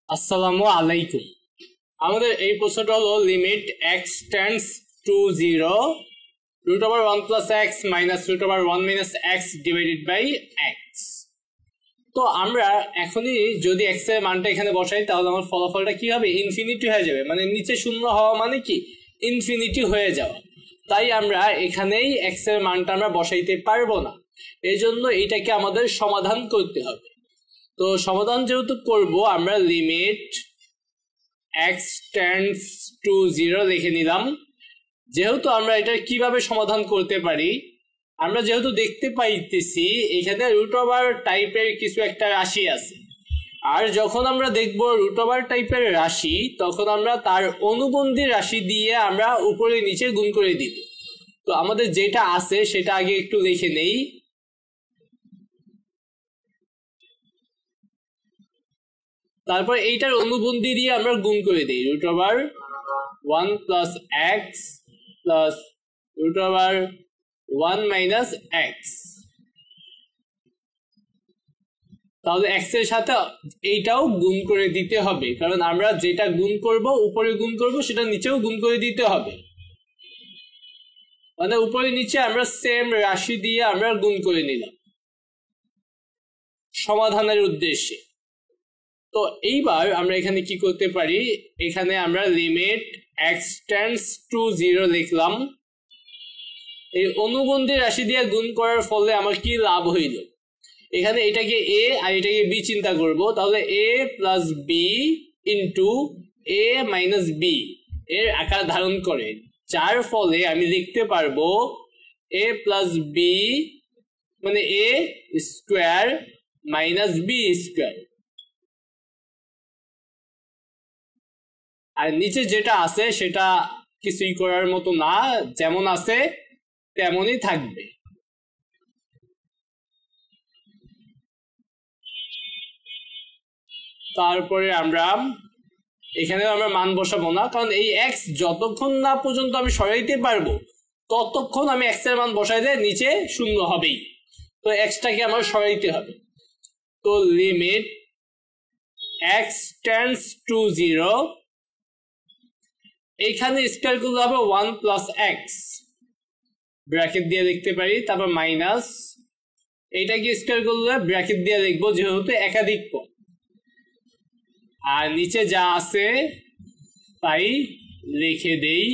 আসসালামু আলাইকুম। আমাদের এই প্রশ্নটা হলো limit x tends to 0 root over 1 plus x minus root over 1 minus x divided by x। তো আমরা এখনই যদি x এর মানটা এখানে বসাই তাহলে আমার ফলাফলটা কি হবে? ইনফিনিটি হয়ে যাবে। মানে নিচে শূন্য হওয়া মানে কি ইনফিনিটি হয়ে যাওয়া। তাই আমরা এখানেই x এর মানটা আমরা বসাইতে পারবো না, এজন্য এটাকে আমাদের সমাধান করতে হবে। তো সমাধান যেহেতু করব আমরা লিমিট x টেন্ডস টু 0 লিখে নিলাম। যেহেতু আমরা এটা কিভাবে সমাধান করতে পারি, আমরা যেহেতু দেখতে পাইতেছি এখানে রুট ওভার টাইপের কিছু একটা রাশি আছে, আর যখন আমরা দেখব রুট ওভার টাইপের রাশি তখন আমরা তার অনুবন্ধী রাশি দিয়ে আমরা উপরে নিচে গুণ করে দিব। তো আমাদের যেটা আছে সেটা আগে একটু লিখে নেই। তারপর এইটার অনুবন্ধী দিয়ে আমরা গুণ করে দিই root over 1 plus x plus root over 1 minus x. তাহলে এক্স এর সাথে এইটাও গুণ করে দিতে হবে, কারণ আমরা যেটা গুণ করব উপরে গুণ করব সেটা নিচেও গুণ করে দিতে হবে। মানে উপরে নিচে আমরা সেম রাশি দিয়ে আমরা গুণ করে নিলাম সমাধানের উদ্দেশ্যে। তো এইবার আমরা এখানে কি করতে পারি, এখানে আমরা লিমিট x টেন্ডস টু 0 লিখলাম। এই অনুবন্ধী রাশি দিয়ে গুণ করার ফলে আমার কি লাভ হইল, এখানে এটাকে a আর এটাকে b চিন্তা করব। তাহলে a plus b into a minus b এর আকার ধারণ করে, যার ফলে আমি লিখতে পারবো a প্লাস বি মানে a square minus B square. আর নিচে যেটা আছে সেটা কিছুই করার মতো না, যেমন আছে তেমনই থাকবে। তারপরে আমরা এখানে আমরা মান বসাবো না, কারণ এই x যতক্ষণ না পর্যন্ত আমি সরাইতে পারবো ততক্ষণ আমি x এর মান বসাইলে নিচে শূন্য হবেই। তো xটাকে আমার সরাইতে হবে। তো লিমিট x টেন্ডস টু 0, এইখানে স্কয়ার করলে হবে 1 প্লাস এক্স, ব্র্যাকেট দিয়ে লিখতে পারি, তারপর মাইনাস এইটাকে স্কয়ার করলে ব্র্যাকেট দিয়ে লিখবো যেহেতু একাধিক পদ, আর নিচে যা আছে তাই লিখে দেই।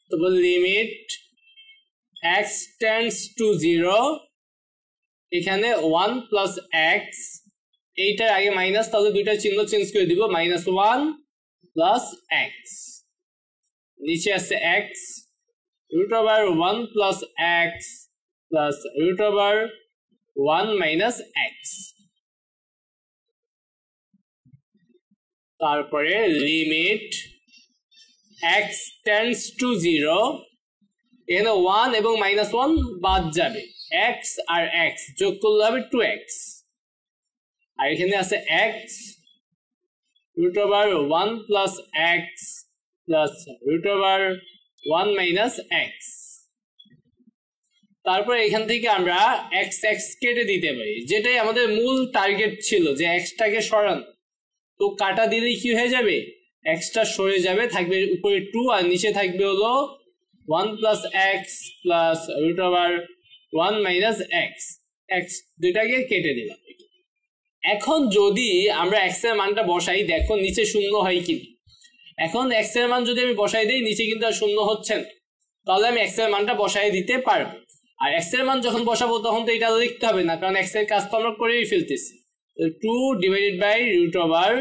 তারপর লিমিট x টেন্ডস টু 0, এখানে 1 প্লাস এক্স, এইটার আগে মাইনাস, তাহলে দুইটা চিহ্ন চেঞ্জ করে দিব, মাইনাস 1 প্লাস এক্স, নিচে আছে x root over 1 plus x plus root over 1 minus x. তারপরে লিমিট x টেন্ডস টু 0, এখানে 1 এবং মাইনাস 1 বাদ যাবে, x আর x যোগ করলে হবে 2x, আর এখানে আছে x root over 1 plus x plus root over 1 minus x. তারপর এখান থেকে আমরা x x কেটে দিতে পারি, যেটাই আমাদের মূল টার্গেট ছিল যে xটাকে সরান। তো কাটা দিলেই কি হয়ে যাবে, xটা সরে যাবে, থাকবে উপরে 2 আর নিচে থাকবে হলো 1 plus x plus root over 1 minus x. X দুইটাকে কেটে দিলাম। এখন যদি আমরা x এর মানটা বসাই, দেখো নিচে শূন্য হয় কি। এখন x এর মান যদি আমি বসাই দিই নিচে কিন্তু আর শূন্য হচ্ছে না, তাহলে আমি x এর মানটা বসাই দিতে পারবো। আর x এর মান যখন বসাবো তখন তো এটা লিখতে হবে না, কারণ x এর কাজ তো আমরা করেই ফেলতেছি। 2 divided by root over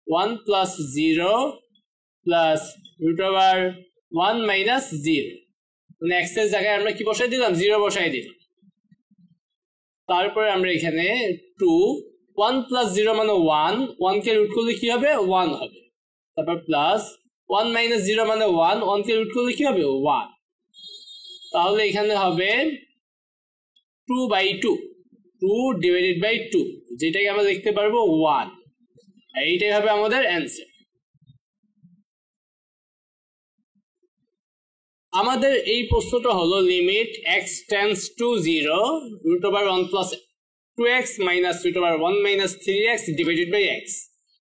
1 plus 0 plus root over 1 minus 0, মানে x এর জায়গায় আমরা কি বসাই দিলাম, 0 বসাই দিলাম। তারপরে আমরা এখানে 2 1 প্লাস 0 মানে 1, 1 কে রুট করলে কি হবে 1 হবে। তারপর প্লাস 1 মাইনাস 0 মানে 1, 1 কে রুট করলে কি হবে 1। তাহলে এখানে হবে 2 বাই 2, 2 ডিভাইডেড বাই 2, যেটাকে আমরা লিখতে পারবো 1। এইটাই হবে আমাদের অ্যান্সার। আমাদের এই প্রশ্নটা হলো limit x tends to 0 √1 plus 2x minus √1 minus 3x divided by x।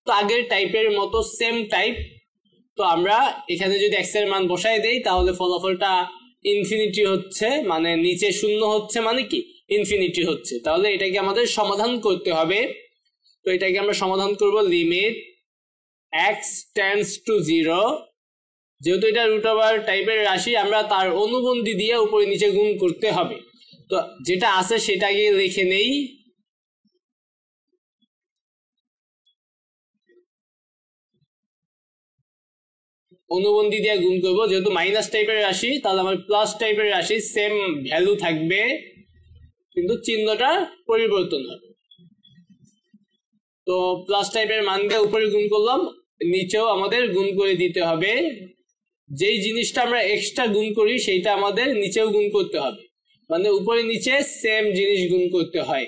তো আগের টাইপের মতো সেম টাইপ। তো আমরা এখানে যদি x এর মান বসাই দেই তাহলে ফলাফলটা ইনফিনিটি হচ্ছে, মানে নিচে শূন্য হচ্ছে, মানে কি ইনফিনিটি হচ্ছে। তাহলে এটাকে আমাদের সমাধান করতে হবে। তো এটাকে আমরা সমাধান করব লিমিট এক্স টেন্ডস টু 0, যেহেতু এটা √1 টাইপের রাশি আমরা তার অনুবন্ধী দিয়ে উপরে নিচে গুণ করতে হবে। তো যেটা আছে সেটাকে লিখে নেই। অনুবন্ধী দিয়ে গুণ করবো, যেহেতু মাইনাস টাইপের রাশি তাহলে আমার প্লাস টাইপের রাশি সেম ভ্যালু থাকবে কিন্তু চিহ্নটা পরিবর্তন হবে। তো প্লাস টাইপের মান দিয়ে উপরে গুণ করলাম, নিচেও আমাদের গুণ করে দিতে হবে। যেই জিনিসটা আমরা এক্সট্রা গুণ করি সেইটা আমাদের নিচেও গুণ করতে হবে, মানে উপরে নিচে সেম জিনিস গুণ করতে হয়।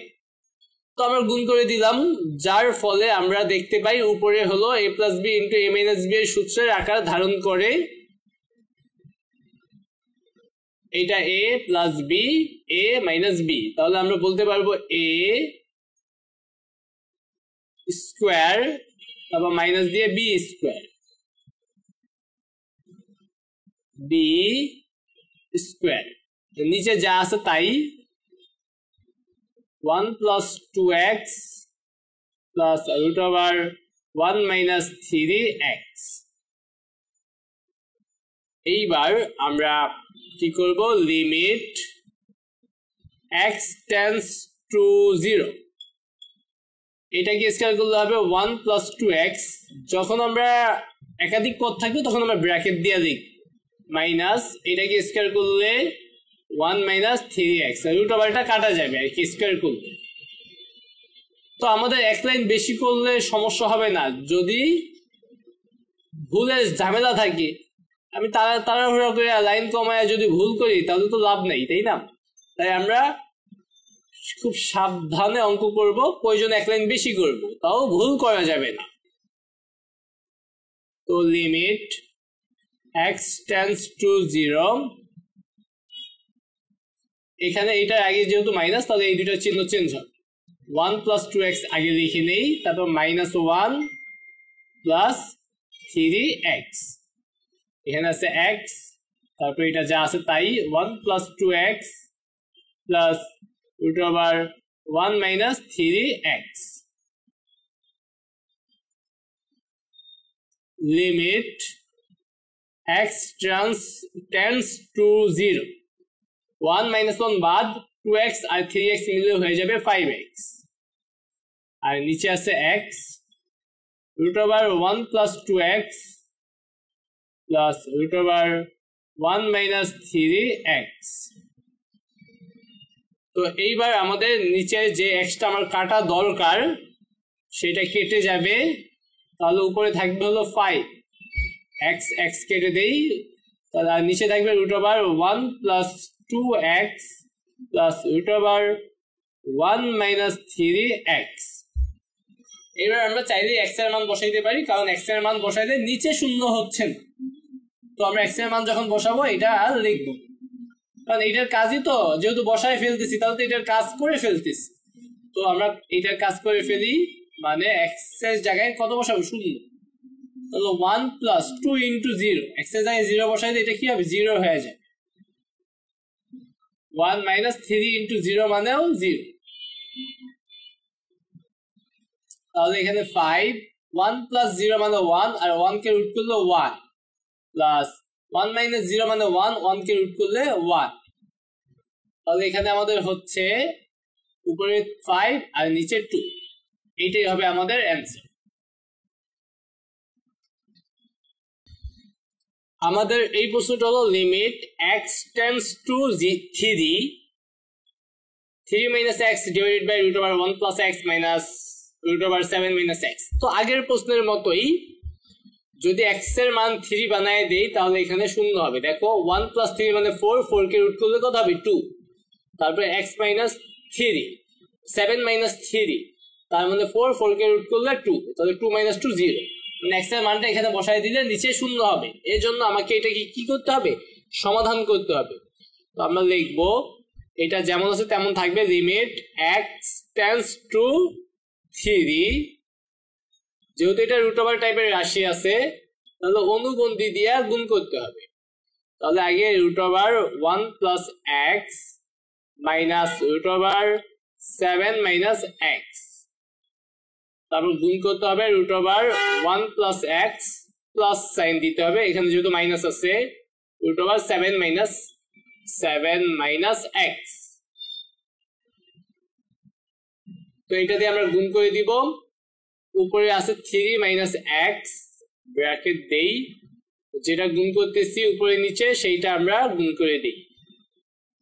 তো আমরা গুণ করে দিলাম, যার ফলে আমরা দেখতে পাই উপরে হলো a plus b into a minus b এর সূত্রের আকার ধারণ করে। এটা a plus b a minus b, তাহলে আমরা বলতে পারবো a স্কোয়ার তারপর মাইনাস দিয়ে বি স্কোয়ার, বি স্কোয়ার নিচে যা আছে তাই 1 plus 2x plus √1 minus 3x। এইবার আমরা কি করব, লিমিট x টেন্ডস টু 0, এটাকে স্কয়ার করলে হবে 1 প্লাস 2x। যখন আমরা একাধিক পদ থাকবে তখন আমরা ব্র্যাকেট দিয়ে লিখব, মাইনাস এটাকে স্কয়ার করলে 1 মাইনাস 3x, √1টা কাটা যাবে আর কি স্কয়ার করলে। তো আমাদের এক লাইন বেশি করলে সমস্যা হবে না, যদি ভুলের ঝামেলা থাকে আমি তাড়াহুড়া করে লাইন কমায় যদি ভুল করি তাহলে তো লাভ নেই, তাই না? তাই আমরা খুব সাবধানে অঙ্ক করব, প্রয়োজনে এক লাইন বেশি করব, তাও ভুল করা যাবে না। তো লিমিট x টেন্ডস টু 0, এখানে এটার আগে যেহেতু মাইনাস তাহলে এই দুইটার চিহ্ন চেঞ্জ হবে। 1 প্লাস 2x আগে লিখে নেই, তারপর মাইনাস 1 প্লাস 3x, এখানে আছে x, তারপর এটা যা আছে তাই 1 plus 2x plus √1 minus 3x। Limit x tends to 0, 1 minus 1 বাদ 2x আর 3x মিলে হয়ে যাবে 5x, আর নিচে আছে x √1 plus 2x plus √1 minus 3x। তো এইবার আমাদের নিচে যে এক্সটা আমার কাটা দরকার সেটা কেটে যাবে, তাহলে উপরে থাকবে হলো 5x, x কেটে দেই, তাহলে আর নিচে থাকবে √1 plus 2x plus √1 minus 3x। এবার আমরা চাইলে x এর মান বসাইতে পারি, কারণ x এর মান বসাইলে নিচে শূন্য হচ্ছে না। তো আমরা x এর মান যখন বসাবো এটা আর লিখবো, কারণ এটার কাজই তো যেহেতু বসায় ফেলতেছি তাহলে তো এটার কাজ করে ফেলতেছি। তো আমরা এটার কাজ করে ফেলি, মানে x এর জায়গায় কত বসাবো, শূন্য। তাহলে 1 প্লাস 2 ইন্টু 0, x এর জায়গায় 0 বসাইলে এটা কি হবে, 0 হয়ে যায়। 1 মাইনাস 3 ইন্টু 0 মানেও 0, তাহলে এখানে 5, 1 প্লাস 0 মানে 1, আর 1 কে রুট করলে 1, প্লাস 1 মাইনাস 0 মানে 1, 1 কে রুট করলে 1। তাহলে এখানে আমাদের হচ্ছে উপরে 5 আর নিচে 2, এইটাই হবে আমাদের অ্যান্সার। আমাদের এই প্রশ্নটা হলো limit x tends to 3 minus x divided by √1 plus x minus √7 minus x। তো আগের প্রশ্নের মতোই যদি x এর মান 3 বানায় দেই তাহলে এখানে শূন্য হবে। দেখো 1 প্লাস 3 মানে 4, 4 কে রুট করলে কত হবে 2, তারপরে x মাইনাস 3, 7 মাইনাস 3 তার মানে 4, 4 কে রুট করলে 2, তাহলে 2 মাইনাস 2 0, মানে x এর মানটা এখানে বসায় দিলে নিচে শূন্য হবে। এর জন্য আমাকে এটাকে কি করতে হবে, সমাধান করতে হবে। তো আমরা লিখব এটা যেমন আছে তেমন থাকবে, লিমিট x টেন্ডস টু 3, যেহেতু এটা রুট ওভার টাইপের রাশি আছে তাহলে অনুবন্ধী দিয়ে গুণ করতে হবে। তাহলে আগে root over 1 plus x minus root over 7 minus x, তারপর গুণ করতে হবে root over 1 plus x plus sign দিতে হবে, এখানে যেহেতু মাইনাস আছে রুট ওভার 7 মাইনাস এক্স। তো এটা দিয়ে আমরা গুণ করে দিব, উপরে আছে 3 মাইনাস এক্স ব্র্যাকেট দেই, যেটা গুণ করতেছি উপরে নিচে সেইটা আমরা গুণ করে দিই।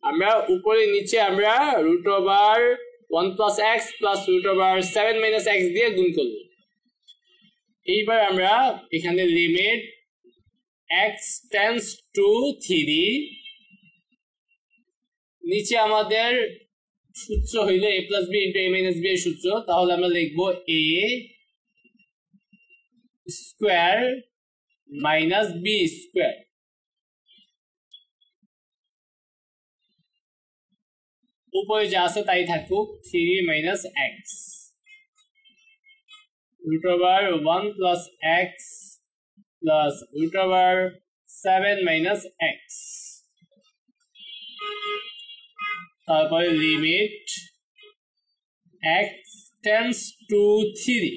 আমরা উপরে নিচে আমরা root over 1 plus x plus root over 7 minus x দিয়ে গুণ করব। এইবার আমরা এখানে লিমিট x টেন্ডস টু 3, নিচে আমাদের সূত্র হইল a plus b into a minus b এর সূত্র, তাহলে আমরা লিখব a square minus b square, উপরে যা আছে তাই থাকুক 3 minus X, root over 1 plus x plus root over 7 minus x, তারপরে limit x tends to 3,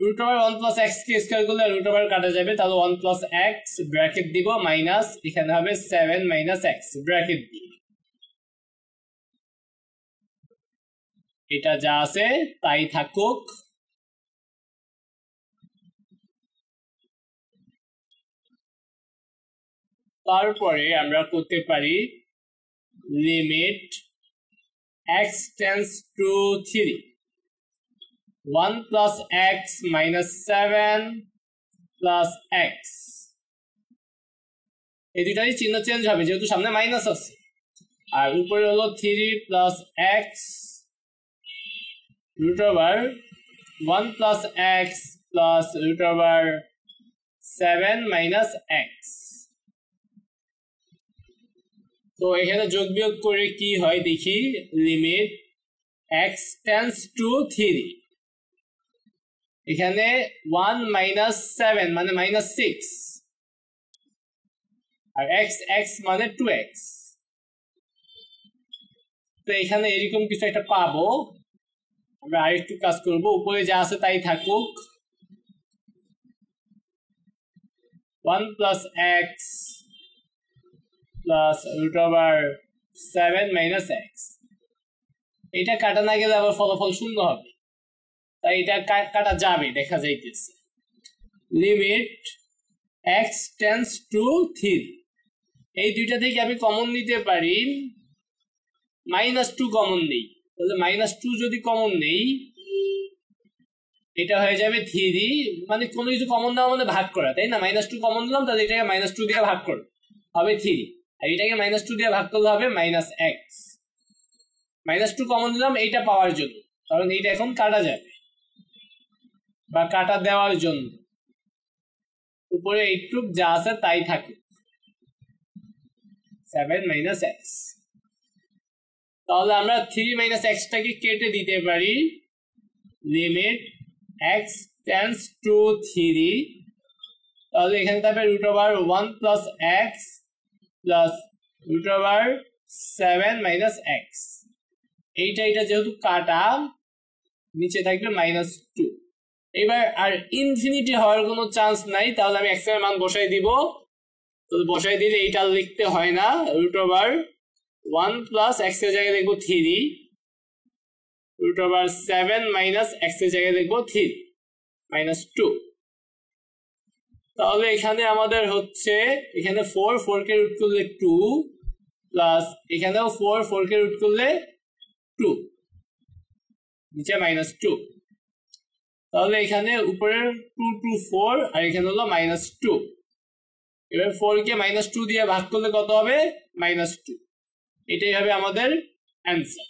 root over 1 plus X কে স্কয়ার করলে রুট ওভার কাটা যাবে, তাহলে 1 প্লাস এক্স ব্র্যাকেট দিব মাইনাস এখানে হবে 7 মাইনাস এক্স ব্র্যাকেট দিব, এটা যা আছে তাই থাকুক। তারপরে আমরা করতে পারি limit x tends to 3, 1 plus x minus 7 plus x, এই দুটারই চিহ্ন চেঞ্জ হবে যেহেতু সামনে মাইনাস আছে, আর উপরে হলো 3 plus x root over 1 plus x plus root over 7 minus x. তো এখানে যোগ বিয়োগ করে কি হয় দেখি, লিমিট x টেন্ডস টু 3, এখানে 1 মাইনাস 7 মানে মাইনাস 6, আর x মানে 2x, তো এখানে এরকম কিছু একটা পাবো। আমরা আরেকটু কাজ করব, উপরে যা আছে তাই থাকুক, 1 plus x plus root over 7 minus x, এটা কাটা না গেলে আবার ফলাফল শূন্য হবে, তাই এটা কাটা যাবে দেখা যাইতেছে। লিমিট x টেন্ডস টু 3, এই দুইটা থেকে আমি কমন নিতে পারি, -2 কমন নেই, তাহলে -2 যদি কমন নেই এটা হয়ে যাবে 3, মানে কোনো কিছু কমন নেওয়া মানে ভাগ করা, তাই না? -2 কমন নিলাম তাহলে এটাকে -2 দিয়ে ভাগ করো হবে 3, আর এটাকে -2 দিয়ে ভাগ করলে হবে মাইনাস এক্স। -2 কমন নিলাম এইটা পাওয়ার জন্য, কারণ এইটা এখন কাটা যাবে বা কাটা দেওয়ার জন্য, উপরে এইটুক যা আছে তাই থাকে 7 মাইনাস এক্স। তাহলে আমরা 3 মাইনাস এক্সটাকে কেটে দিতে পারি, লিমিট x টেন্ডস টু 3, তাহলে এখানে থাকবে root over 1 plus x plus root over 7 minus x, এইটা যেহেতু কাটা নিচে থাকবে -2। এবার আর ইনফিনিটি হওয়ার কোনো চান্স নাই, তাহলে আমি এক্স এর মান বসাই দিব, তো বসাই দিলে এইটা লিখতে হয় না, রুট ওভার 1 প্লাস এক্স এর জায়গায় লিখবো 3, রুট ওভার 7 মাইনাস এক্স এর জায়গায় লিখবো 3 -2। তাহলে এখানে আমাদের হচ্ছে এখানে 4 কে রুট করলে 2 প্লাস এখানেও 4 কে রুট করলে 2, নিচে -2, তাহলে এখানে উপরে 2 2 4 আর এখানে হলো -2, এবার 4 কে -2 দিয়ে ভাগ করলে কত হবে? -2, এটাই হবে আমাদের অ্যান্সার।